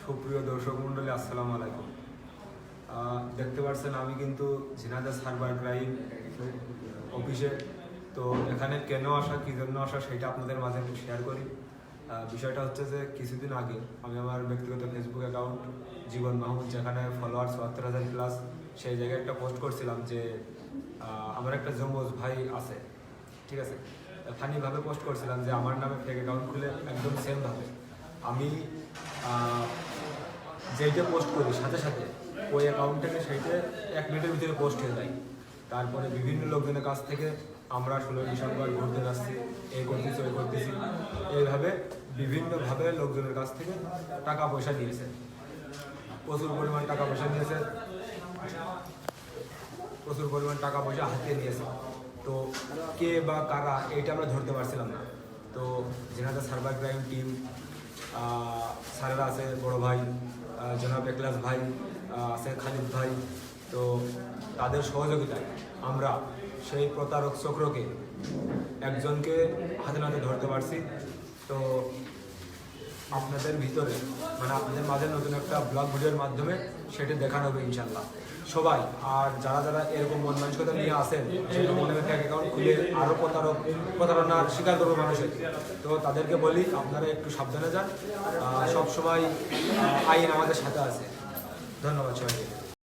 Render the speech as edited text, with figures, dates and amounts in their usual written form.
সুপ্রিয় দর্শক মণ্ডলী, আসসালামু আলাইকুম। দেখতে পাচ্ছেন আমি কিন্তু ঝিনাইদহ সাইবার ক্রাইম অফিসে। তো এখানে কেন আসা, কী জন্য আসা, সেটা আপনাদের মাঝে একটু শেয়ার করি। বিষয়টা হচ্ছে যে কিছুদিন আগে আমি আমার ব্যক্তিগত ফেসবুক অ্যাকাউন্ট জীবন মাহমুদ, যেখানে ফলোয়ার ৭৪,০০০ প্লাস, সেই জায়গায় একটা পোস্ট করছিলাম যে আমার একটা যমজ ভাই আছে, ঠিক আছে। ফানিভাবে পোস্ট করছিলাম যে আমার নামে ফেক অ্যাকাউন্ট খুলে একদম সেমভাবে আমি যেইটা পোস্ট করি সাথে সাথে ওই অ্যাকাউন্ট থেকে সেইটা 1 মিনিটের ভিতরে পোস্ট হয়ে যায়। তারপরে বিভিন্ন লোকজনের কাছ থেকে আমরা 16 ডিসেম্বর ঘুরতে যাচ্ছি, এই করতেছি ওই করতেছি, এইভাবে বিভিন্নভাবে লোকজনের কাছ থেকে টাকা পয়সা নিয়েছে, প্রচুর পরিমাণ টাকা পয়সা নিয়েছে, প্রচুর পরিমাণ টাকা পয়সা হাতিয়ে নিয়েছে। তো কে বা কারা এইটা আমরা ধরতে পারছিলাম না। তো ঝিনাইদহ সাইবার ক্রাইম টিম স্যারেরা আছে, বড় ভাই জনাব একলাস ভাই আছে, খালিদ ভাই, তো তাদের সহযোগিতায় আমরা সেই প্রতারক চক্রকে একজনকে হাতে নাতে ধরতে পারছি। তো আপনাদের ভিতরে আপনাদের মাঝে নতুন একটা ব্লগ ভিডিওর মাধ্যমে সেটা দেখানো হবে ইনশাল্লাহ সবাই। আর যারা যারা এরকম মন মানসিকতা নিয়ে আসেন ব্যাংক অ্যাকাউন্ট খুলে আরও প্রতারণার শিকার করবে মানুষের, তো তাদেরকে বলি আপনারা একটু সাবধানে যান। সবসময় আইন আমাদের সাথে আছে। ধন্যবাদ সবাইকে।